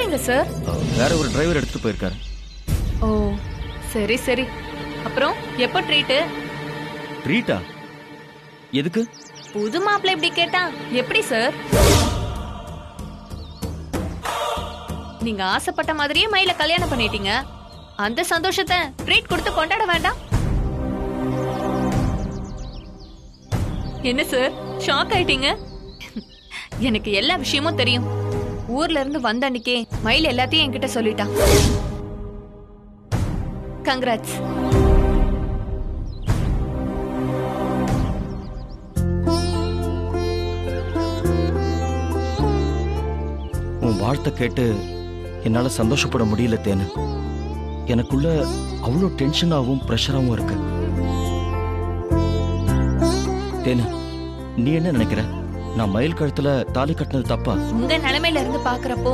எங்க சார்? வேற ஒரு டிரைவர் எடுத்துட்டு போயிருக்காரு. ஓ சரி சரி. அப்புறம் எப்போ ட்ரீட்? ட்ரீட்டா? எதுக்கு? புது மாப்பிள்ளை இப்படி கேட்டா எப்படி சார்? நீங்க ஆசைப்பட்ட மாதிரியே மயில கல்யாணம் பண்ணிட்டீங்க. அந்த சந்தோஷத்தை ட்ரீட் கொடுத்து கொண்டாட வேண்டாம்? என்ன சார் ஷாக் ஆயிட்டீங்க? எனக்கு எல்லா விஷயமும் தெரியும். ஊர்ல இருந்து வந்த அன்னைக்கே மயில் எல்லாத்தையும் என்கிட்ட சொல்லிட்டான். கங்க்ராட்ஸ். உன் வாழ்த்தை கேட்டு என்னால சந்தோஷப்பட முடியல தேனு. எனக்குள்ள அவ்வளோ டென்ஷனாகவும் பிரஷராகவும் இருக்கு. தேனு, நீ என்ன நினைக்கிற? நான் மயில் கழுத்துல தாலி கட்டினது தப்பா? உங்க நிலைமையில இருந்து பாக்குறப்போ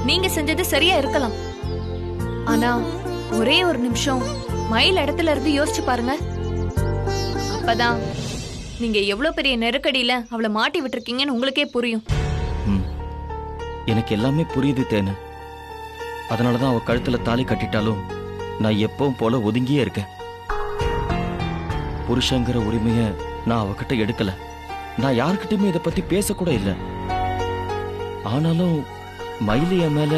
நீங்க செஞ்சது சரியா இருக்கலாம். ஆனா ஒரே ஒரு நிமிஷம் மயில் இடத்துல இருந்து யோசிச்சு பாருங்க. அப்பதான் நீங்க எவ்வளவு பெரிய நெருக்கடியில அவளை மாட்டி விட்டுருக்கீங்கன்னு உங்களுக்கே புரியும். எனக்கு எல்லாமே புரியுது தேனு. அதனாலதான் அவ கழுத்துல தாலி கட்டிட்டாலும் நான் எப்பவும் போல ஒதுங்கியே இருக்கேன். புருஷங்கிற உரிமைய நான் அவகிட்ட எடுக்கல. நான் யாருக்கிட்டயுமே இதை பத்தி பேசக்கூட இல்லை. ஆனாலும் மயிலிய மேல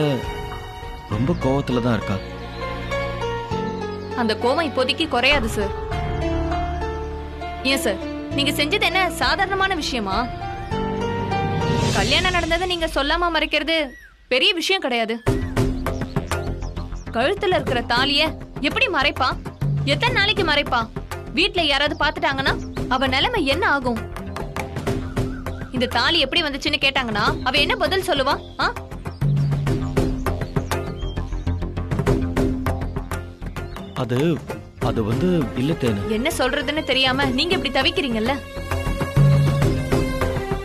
ரொம்ப கோவத்துல தான் இருக்கா. அந்த கோவம் இப்போதைக்கு குறையாது சார். ஏன் சார், நீங்க செஞ்சது என்ன சாதாரணமான விஷயமா? கல்யாணம் நடந்ததை நீங்க சொல்லாம மறைக்கிறது பெரிய விஷயம் கிடையாது. கழுத்துல இருக்கிற தாலிய எப்படி மறைப்பா? எத்தனை நாளைக்கு மறைப்பா? வீட்டுல யாராவது பாத்துட்டாங்கன்னா அவ நிலைமை என்ன ஆகும்? இந்த தாலி எப்படி வந்துச்சுன்னு கேட்டாங்கன்னா அவ என்ன பதில் சொல்லுவா? அது அது வந்து இல்ல தேனு. என்ன சொல்றதுன்னு தெரியாம நீங்க இப்படி தவிக்கிறீங்கல்ல.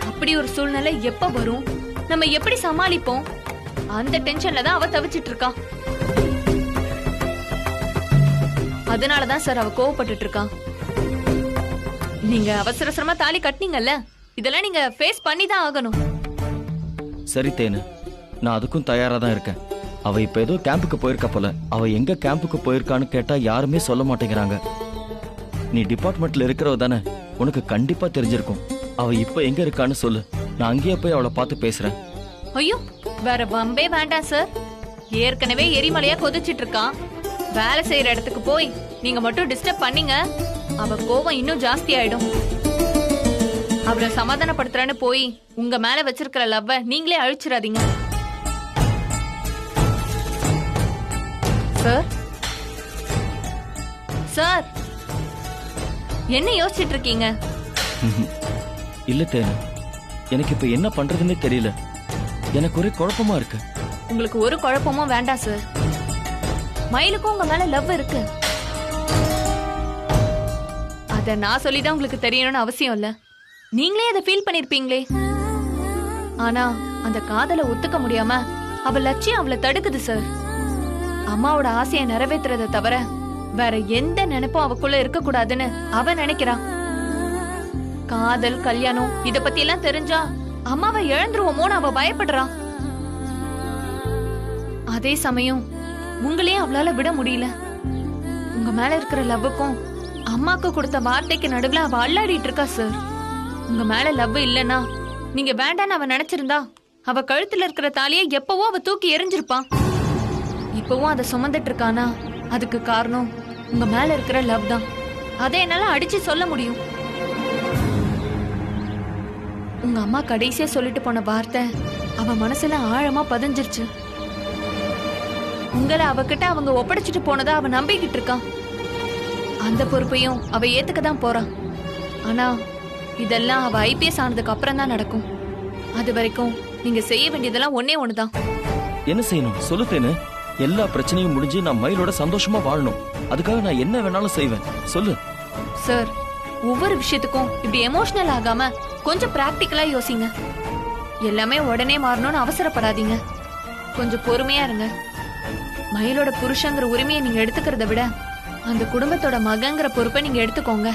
அப்படி ஒரு சூழ்நிலை எப்ப வரும், நம்ம எப்படி சமாளிப்போம்? அந்த டென்ஷன்ல தான் அவ தவிச்சிட்டு இருக்கா. அதனாலதான் சார் அவ கோவப்பட்டுட்டு இருக்கா. நீங்க அவசர அவசரமா தாலி கட்டினீங்கல்ல, இதெல்லாம் நீங்க ஃபேஸ் பண்ணி தான் ஆகணும். சரி தேனு, நான் அதுக்கும் தயாரா தான் இருக்கேன். அவ இப்ப ஏதோ கேம்புக்கு போயிருக்கா போல. அவ எங்க கேம்புக்கு போயிருக்கான்னு கேட்டா யாருமே சொல்ல மாட்டேங்கிறாங்க. நீ டிபார்ட்மெண்ட்ல இருக்கிறவ தானே, உனக்கு கண்டிப்பா தெரிஞ்சிருக்கும். அவ இப்ப எங்க இருக்கான்னு சொல்லு, நான் அங்கேயே போய் அவளை பார்த்து பேசுறேன். ஐயோ, வேற வம்பே வேண்டாம் சார். ஏற்கனவே எரிமலையா கொதிச்சிட்டு இருக்கான். வேலை செய்யற இடத்துக்கு போய் நீங்க மட்டும் டிஸ்டர்ப் பண்ணீங்க, அவ கோவம் இன்னும் ஜாஸ்தி ஆயிடும். அவரை சமாதானப்படுத்துறேன்னு போய் உங்க மேல வச்சிருக்கிற லவ்வ நீங்களே அழிச்சிடாதீங்க சார். சார், என்ன யோசிச்சுட்டு இருக்கீங்க? இல்ல தேனு, எனக்கு இப்ப என்ன பண்றதுன்னே தெரியல. எனக்கு ஒரே குழப்பமா இருக்கு. உங்களுக்கு ஒரு குழப்பமும் வேண்டாம் சார். மயிலுக்கும் உங்க மேல லவ் இருக்கு. அத நான் சொல்லிதான் உங்களுக்கு தெரியணும்னு அவசியம் இல்ல. நீங்களே அதை ஃபீல் பண்ணிருப்பீங்களே. ஆனா அந்த காதலை ஒத்துக்க முடியாம அவ லட்சியம் அவளை தடுக்குது சார். அம்மாவோட ஆசையை நிறைவேற்றுறதை தவிர வேற எந்த நினைப்பும் அவக்குள்ள இருக்க கூடாதுன்னு அவ நினைக்கிறா. காதல், கல்யாணம் இத பத்தி எல்லாம் தெரிஞ்சா அம்மாவை இழந்துருவோமோன்னு அவ பயப்படுறா. அதே சமயம் உங்களையும் அவளால விட முடியல. உங்க மேல இருக்கிற லவ்வுக்கும் அம்மாக்கு கொடுத்த வார்த்தைக்கு நடுவுல அவ அல்லாடிட்டு இருக்கா சார். உங்க மேல லவ் இல்லனா, நீங்க வேண்டான்னு அவ நினைச்சிருந்தா அவ கழுத்துல இருக்கிற தாலியை எப்பவோ அவ தூக்கி எறிஞ்சிருப்பான். இப்பவும் அதை சுமந்துட்டு இருக்கானா, அதுக்கு காரணம் உங்க மேல இருக்கிற லவ் தான். அதை என்னால அடிச்சு சொல்ல முடியும். உங்க அம்மா கடைசியா சொல்லிட்டு போன வார்த்தை அவ மனசுல ஆழமா பதிஞ்சிருச்சு. உங்களை அவகிட்ட அவங்க ஒப்படைச்சிட்டு போனதா அவ நம்பிக்கிட்டு இருக்கான். அந்த பொறுப்பையும் அவ ஏத்துக்க தான் போறான். ஆனா இதெல்லாம் அவ ஐபிஎஸ் ஆனதுக்கு அப்புறம் தான் நடக்கும். அது வரைக்கும் நீங்க செய்ய வேண்டியதெல்லாம் ஒன்னே ஒண்ணுதான். என்ன செய்யணும் சொல்லு தேனு. எல்லா பிரச்சனையும் முடிஞ்சு நான் மயிலோட சந்தோஷமா வாழணும். அதுக்காக நான் என்ன வேணாலும் செய்வேன், சொல்லு. சார், ஒவ்வொரு விஷயத்துக்கும் இப்படி எமோஷனல் ஆகாம கொஞ்சம் பிராக்டிக்கலா யோசிங்க. எல்லாமே உடனே மாறணும்னு அவசரப்படாதீங்க. கொஞ்சம் பொறுமையா இருங்க. மயிலோட புருஷங்கிற உரிமையை நீங்க எடுத்துக்கிறத விட அந்த குடும்பத்தோட மகங்கிற பொறுப்பை நீங்க எடுத்துக்கோங்க.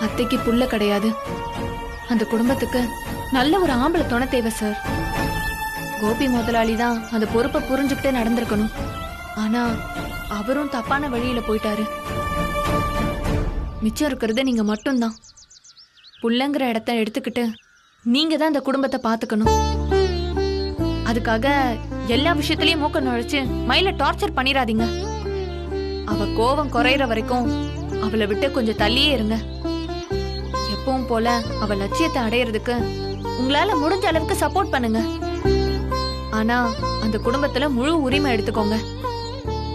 அத்தைக்கு புள்ள கிடையாது. அந்த குடும்பத்துக்கு நல்ல ஒரு ஆம்பளை துணை தேவை சார். கோபி முதலாளி தான் அந்த பொறுப்பை புரிஞ்சுக்கிட்டே நடந்திருக்கணும். ஆனா அவரும் தப்பான வழியில போயிட்டாரு. மிச்சம் இருக்கிறது நீங்க மட்டும்தான். புள்ளங்கிற இடத்த எடுத்துக்கிட்டு நீங்க தான் இந்த குடும்பத்தை பாத்துக்கணும். அதுக்காக எல்லா விஷயத்திலயும் மூக்க நுழைச்சு மயில டார்ச்சர் பண்ணிடாதீங்க. அவ கோவம் குறையிற வரைக்கும் அவளை விட்டு கொஞ்சம் தள்ளியே இருங்க. எப்பவும் போல அவ லட்சியத்தை அடையறதுக்கு உங்களால முடிஞ்ச அளவுக்கு சப்போர்ட் பண்ணுங்க. ஆனா அந்த குடும்பத்துல முழு உரிமை எடுத்துக்கோங்க.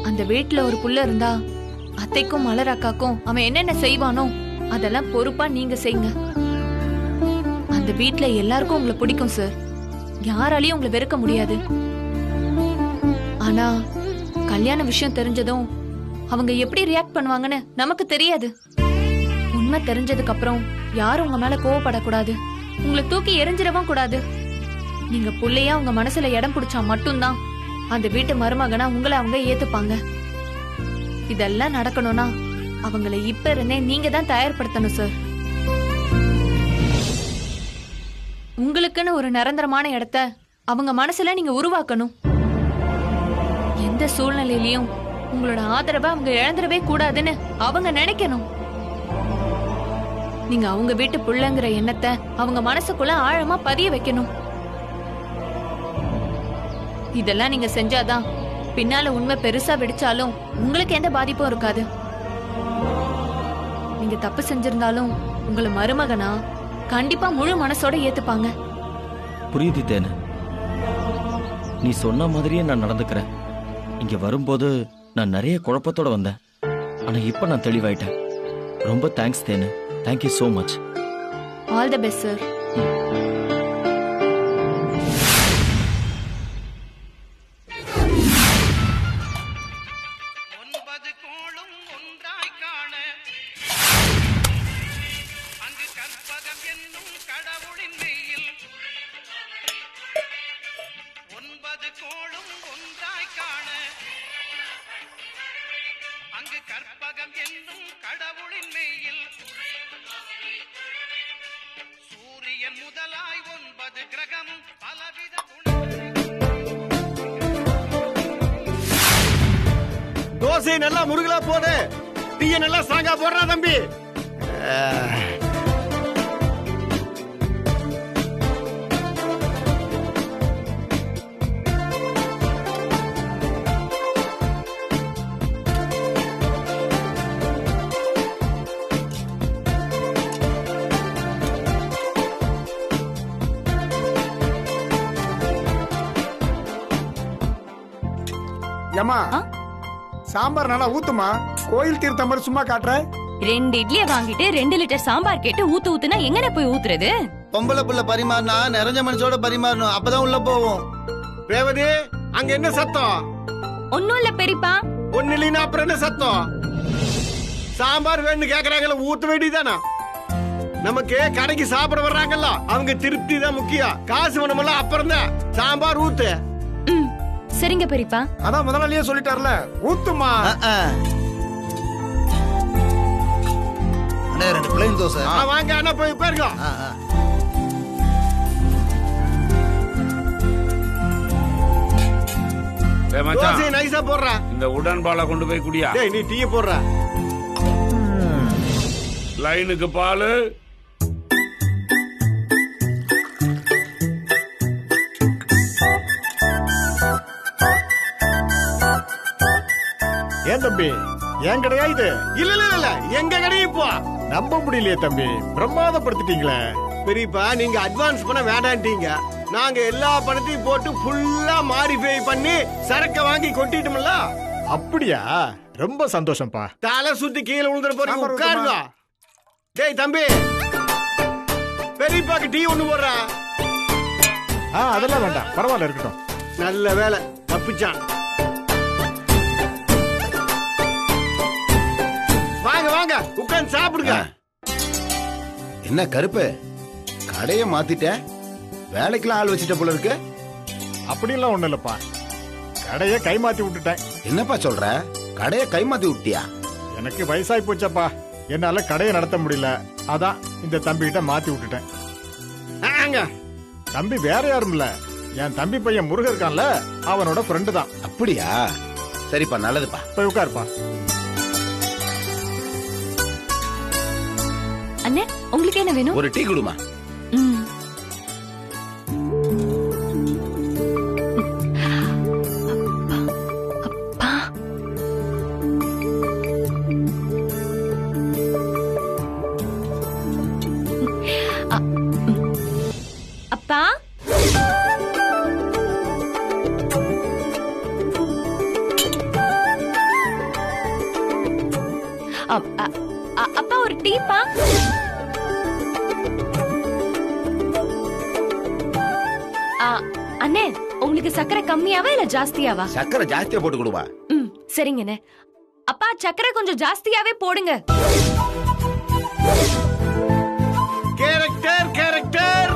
அந்த வீட்டுல ஒரு புள்ள இருந்தா அத்தைக்கும் மலர் அக்காக்கும் அவன் என்னென்ன செய்வானோ அதெல்லாம் பொறுப்பா நீங்க செய்யுங்க. அந்த வீட்டுல எல்லாருக்கும் உங்களை பிடிக்கும் சார். யாராலையும் உங்களை வெறுக்க முடியாது. ஆனா கல்யாண விஷயம் தெரிஞ்சதும் அவங்க எப்படி ரியாக்ட் பண்ணுவாங்கன்னு நமக்கு தெரியாது. உண்மை தெரிஞ்சதுக்கு அப்புறம் யாரும் உங்க மேல கோவப்படக்கூடாது. உங்களை தூக்கி எரிஞ்சிடவும் கூடாது. நீங்க புள்ளையா உங்க மனசுல இடம் பிடிச்சா மட்டும்தான் அந்த வீட்டு மருமகனா உங்களை அவங்க ஏத்துப்பாங்க. இதெல்லாம் நடக்கணும்னா அவங்களை இப்ப இருந்தே நீங்க தான் தயார்படுத்தணும் சார். உங்களுக்குன்னு ஒரு நிரந்தரமான இடத்த அவங்க மனசுல நீங்க உருவாக்கணும். எந்த சூழ்நிலையிலயும் உங்களோட ஆதரவை அவங்க இழந்துடவே கூடாதுன்னு அவங்க நினைக்கணும். நீங்க அவங்க வீட்டு புள்ளங்கிற எண்ணத்தை அவங்க மனசுக்குள்ள ஆழமா பதிய வைக்கணும். இதெல்லாம் நீங்க செஞ்சாதான் பின்னால உண்மை பெருசா வெடிச்சாலும் உங்களுக்கு எந்த பாதிப்பும் இருக்காது. நீங்க தப்பு செஞ்சிருந்தாலும் உங்களை மருமகனா கண்டிப்பா முழு மனசோட ஏத்துப்பாங்க. புரியுது தேனு, நீ சொன்ன மாதிரியே நான் நடந்துக்கிறேன். இங்க வரும்போது நான் நிறைய குழப்பத்தோட வந்தேன். ஆனா இப்ப நான் தெளிவாயிட்டேன். ரொம்ப தேங்க்ஸ் தேனு. Thank you so much. All the best sir. Karpagam என்னும் கடவுளின் மெய்யில் சூரியன் முதலாய் 9 கிரகமும் பலவித தோசை நல்லா முருகலா போடு. டீய நல்லா ஸ்ட்ராங்கா போடுறா தம்பி. ஏமா சாம்பார் நல்லா ஊத்துமா. கோயில் தீர்த்த மாதிரி சும்மா காட்டுற. 2 இட்லியை வாங்கிட்டு 2 லிட்டர் சாம்பார் கேட்டு ஊத்துனா எங்கன போய் ஊத்துறது? பொம்பளை புள்ள பரிமாறினா நிறைஞ்ச மனுஷோட பரிமாறணும். அப்பதான் உள்ள போவோம். ரேவதி, அங்க என்ன சத்தம்? ஒண்ணும் இல்ல பெரியப்பா. ஒண்ணு இல்லைன்னா அப்புறம் என்ன சத்தம்? சாம்பார் வேணும்னு கேக்குறாங்கல்ல, ஊத்த வேண்டியதானா? நமக்கு கடைக்கு சாப்பிட வர்றாங்கல்ல, அவங்க திருப்தி தான் முக்கியம். காசு வேணுமல்ல, அப்புறம் தான் சாம்பார் ஊத்து. சரிங்க பெரியப்பா. அதான் முதலாளியே சொல்லிட்டார்ல, ஊத்துமா. அண்ணே 2 பிளேன் தோசை. வாங்க அண்ணா, போய் பாருங்க. தோசை நைஸா போடுறா. இந்த உடன்பாலை கொண்டு போய் குடியா. டேய், நீ டீயை போடுற. லைனுக்கு பாலு. ஏன் தம்பி, ஏன் கடையா இது? இல்ல இல்ல இல்ல, எங்க கடையும் போ. நம்ப முடியலையே தம்பி, பிரமாதப்படுத்திட்டீங்களே. பெரியப்பா, நீங்க அட்வான்ஸ் பண்ண வேண்டான்ட்டீங்க. நாங்க எல்லா பணத்தையும் போட்டு ஃபுல்லா மாடிஃபை பண்ணி சரக்க வாங்கி கொட்டிட்டோம்ல. அப்படியா? ரொம்ப சந்தோஷம்ப்பா. தலை சுத்தி கீழே விழுந்துற போறீங்க. உட்காருங்க. டேய் தம்பி, பெரியப்பாக்கு டீ ஒண்ணு போடுறா. அதெல்லாம் வேண்டாம், பரவாயில்ல இருக்கட்டும். நல்ல வேலை, தப்பிச்சான். வாங்க வாங்க, உட்கார்ந்து சாப்பிடுங்க. என்ன கருப்பு, கடையை மாத்திட்ட? வேலைக்கெல்லாம் ஆள் வச்சிட்ட போல இருக்கு. அப்படிலாம் ஒண்ணு இல்லப்பா, கடையை கைமாத்தி விட்டுட்டேன். என்னப்பா சொல்ற? கடையை கைமாத்தி விட்டியா? எனக்கு வயசாகி போச்சப்பா, என்னால கடையை நடத்த முடியல. அதான் இந்த தம்பி கிட்ட மாத்தி விட்டுட்டேன். ஆங்க. தம்பி வேற யாரும் இல்ல, என் தம்பி பையன் முருகன் இருக்கான்ல, அவனோட ஃப்ரெண்டு தான். அப்படியா? சரிப்பா, நல்லதுப்பா. போய் உட்காருப்பா. அண்ணே, உங்களுக்கு என்ன வேணும்? ஒரு டீ குடுமா. ம். அப்பா. அப்பா. அப்பா ஒரு டீப்பா. அண்ணே, உங்களுக்கு சக்கரை கம்மியாவா இல்ல ஜாஸ்தியாவா? சக்கரை ஜாஸ்தியா போட்டு கொடுவா. ம், சரிங்கண்ணே. அப்பா சக்கரை கொஞ்சம் ஜாஸ்தியாவே போடுங்க. Character character.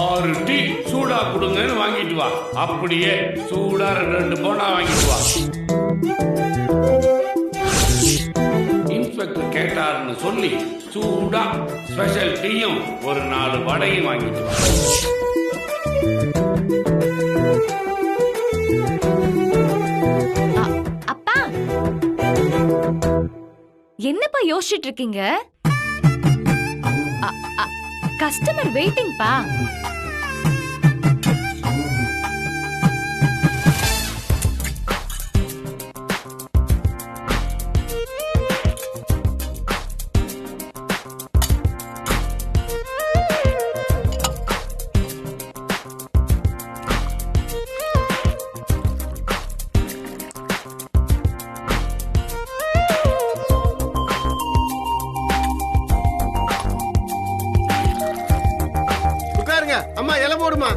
ஆறு டீ சூடா கொடுங்கன்னு வாங்கிட்டு வா. அப்படியே சூடா 2 போனா வாங்கிட்டு வா. இன்ஸ்பெக்டர் கேட்டாருன்னு சொல்லி சூடா ஸ்பெஷல் டீயும் ஒரு 4 வடையும் வாங்கிட்டு வா. அப்பா, என்னப்பா யோசிச்சுட்டு இருக்கீங்க? கஸ்டமர் வெயிட்டிங் பா. உட்காருங்க. அம்மா இலை போடுமா.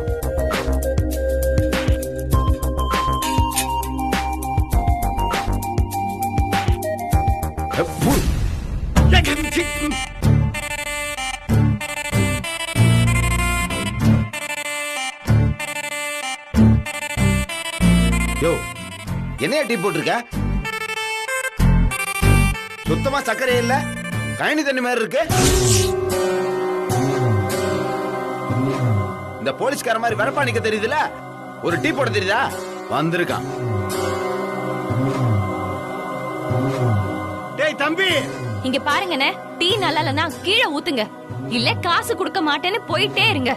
யோ, என்னையா டீ போட்டிருக்க? சுத்தமா சர்க்கரை இல்ல, கழனி தண்ணி மாதிரி இருக்கு. இந்த போலீஸ்கார மாதிரி வரப்பா நிக்க தெரியுதுல, ஒரு டீ போட தெரியுதா? வந்திருக்கான். டேய் தம்பி, இங்க பாருங்கண்ணே, டீ நல்லா இல்லனா கீழே ஊத்துங்க, இல்ல காசு கொடுக்க மாட்டேன்னு போயிட்டே இருங்க.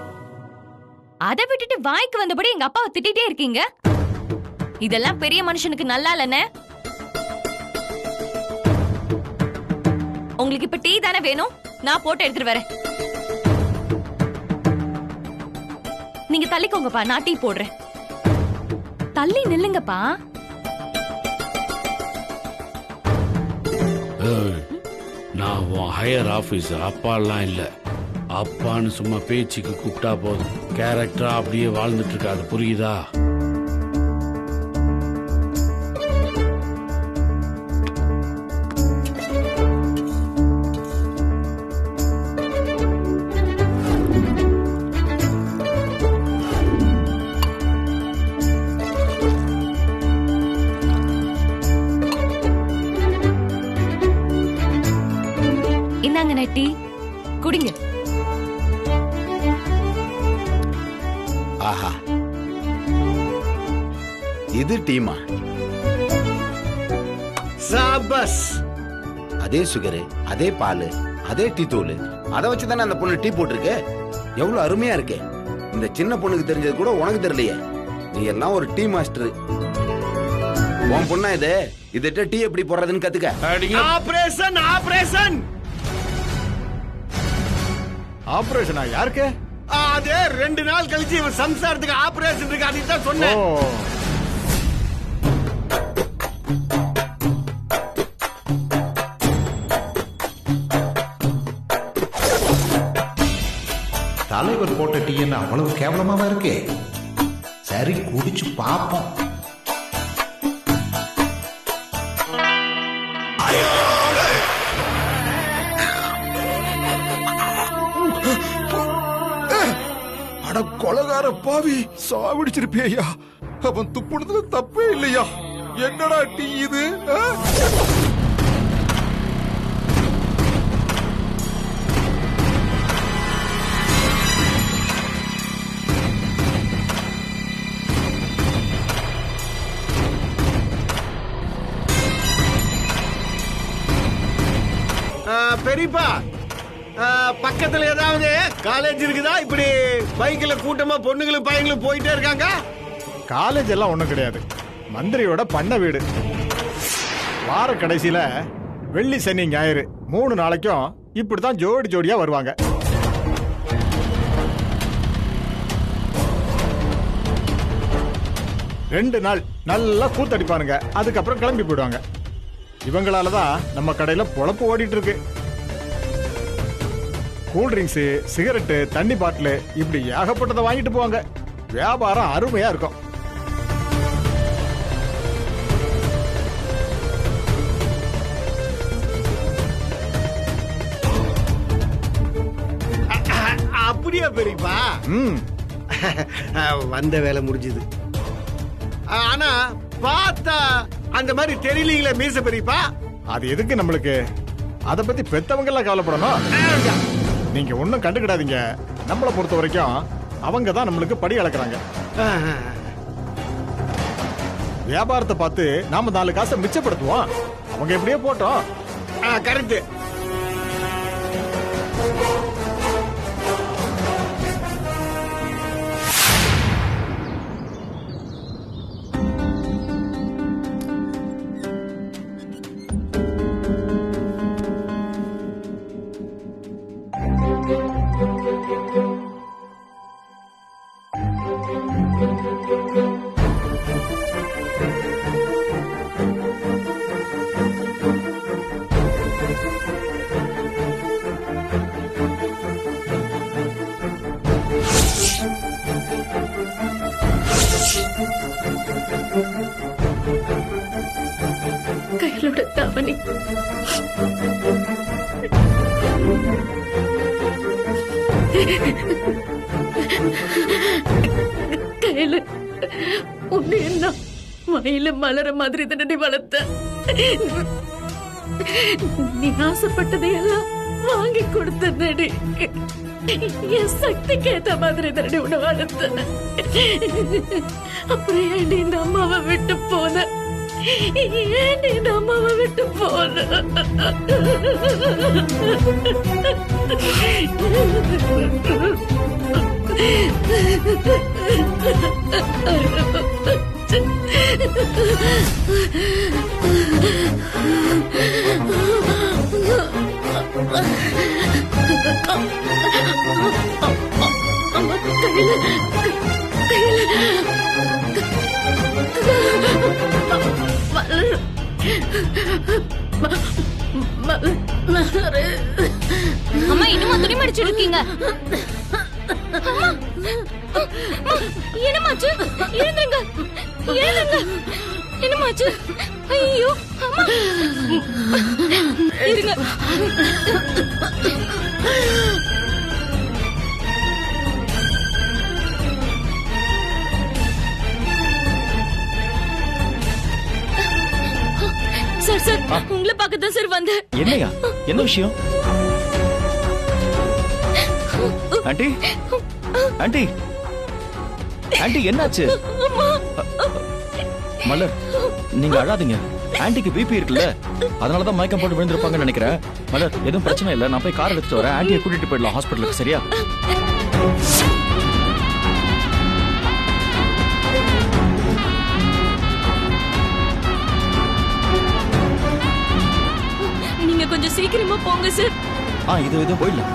அதை விட்டுட்டு வாய்க்கு வந்தபடி எங்க அப்பாவை திட்டிட்டே இருக்கீங்க. இதெல்லாம் பெரிய மனுஷனுக்கு நல்லா இல்லனே. உங்களுக்கு இப்ப டீ தானே வேணும், நான் போட்டு எடுத்துட்டு வரேன். நீங்க தள்ளிக்கோங்கப்பா, நான் டீ போடுறேன். தள்ளி நில்லுங்கப்பா. நான் உன் ஹையர் ஆபீசர், அப்பாலாம் இல்ல. அப்பான்னு சும்மா பேச்சுக்கு கூப்பிட்டா போதும், கேரக்டரா அப்படியே வாழ்ந்துட்டு இருக்காது, புரியுதா? இந்தாங்கண்ணே டீ, குடிங்க. ஆஹா, இது டீமா? சாபஸ். அதே சுகரு, அதே பால், அதே டீ தூள், அதை வச்சுதானே அந்த பொண்ணு டீ போட்டிருக்கு. எவ்வளவு அருமையா இருக்கு. இந்த சின்ன பொண்ணுக்கு தெரிஞ்சது கூட உனக்கு தெரியலையே. நீ எல்லாம் ஒரு டீ மாஸ்டர். உன் பொண்ணா இது? இதுட்ட டீ எப்படி போடுறதுன்னு கத்துக்க. Operation operation. ஆபரேஷனா? யாருக்கு? அதே 2 நாள் கழிச்சு இவன் சம்சாரத்துக்கு ஆபரேஷன் இருக்கு, அதுக்கு தான் சொன்னேன். தலைவர் போட்ட டீ என்ன அவ்வளவு கேவலமாவா இருக்கு? சரி, குடிச்சு பாப்போம். அட கொலகார பாவி, சாவடிச்சிருப்பியா? அவன் துப்புனதுல தப்பே இல்லையா? என்னடா டீ இது? பெரியப்பா பக்கத்துல ஏதாவது காலேஜ் இருக்குதா? இப்படி பைக்ல கூட்டமா பொண்ணுங்களும் பையங்களும் போயிட்டே இருக்காங்க. காலேஜ் எல்லாம் ஒண்ணும் கிடையாது, மந்திரியோட பண்ண வீடு. வார கடைசியில வெள்ளி சனி ஞாயிறு 3 நாளைக்கும் இப்படித்தான் ஜோடி ஜோடியா வருவாங்க. ரெண்டு நாள் நல்லா கூத்தடிப்பானுங்க, அதுக்கப்புறம் கிளம்பி போயிடுவாங்க. இவங்களாலதான் நம்ம கடையில பொழப்பு ஓடிட்டு இருக்கு. கூல்ட்ரிங்க்ஸ், சிகரெட்டு, தண்ணி பாட்டில் இப்படி ஏகப்பட்டதை வாங்கிட்டு போவாங்க. வியாபாரம் அருமையா இருக்கும். அப்படியா பெரியப்பா? வந்த வேலை முடிஞ்சது. ஆனா பார்த்தா அந்த மாதிரி தெரியலீங்களே மீச பெரியப்பா. அது எதுக்கு நம்மளுக்கு? அத பத்தி பெத்தவங்க எல்லாம் கவலைப்படணும். நீங்க ஒண்ணும் கண்டுக்கிடாதீங்க. நம்மளை பொறுத்த வரைக்கும் அவங்க தான் நம்மளுக்கு படி அளக்குறாங்க. வியாபாரத்தை பார்த்து நாம 4 காசை மிச்சப்படுத்துவோம். அவங்க எப்படியே போட்டோம். கரெக்ட். கையிலோட தவணி கையில உன்னை என்ன மயில மலர மாதிரி தானடி வளர்த்த. நீ ஆசைப்பட்டதையெல்லாம் வாங்கி கொடுத்த நடி. என் சக்திக்கு ஏத்த மாதிரி தானடி உன்னை வளர்த்த. அப்புறம் ஏண்டி இந்த அம்மாவை விட்டு போன? ஏண்டி இந்த அம்மாவை விட்டு போன? அம்மா இன்னுமா துணி மடிச்சிட்டு இருக்கீங்க? என்னமாச்சு? எழுந்துங்க, எழுந்துங்க. என்னமாச்சு? ஐயோ அம்மா இருங்க. சார் சார் உங்களை பார்க்கத்தான் சார் வந்தேன். என்னையா? என்ன விஷயம்? ஆண்டி, ஆண்டி, ஆண்டி என்னாச்சு? மலர், நீங்க அழாதீங்க. ஆண்டிக்கு பிபி இருக்குல்ல, அதனாலதான் மயக்கம் போட்டு விழுந்திருப்பாங்கன்னு நினைக்கிறேன். மலர், எதுவும் பிரச்சனை இல்ல. நான் போய் கார் எடுத்துட்டு வரேன். ஆண்டியை கூட்டிட்டு போயிடலாம் ஹாஸ்பிட்டலுக்கு. சரியா? நீங்க கொஞ்சம் சீக்கிரமா போங்க சார். இது போயிடலாம்.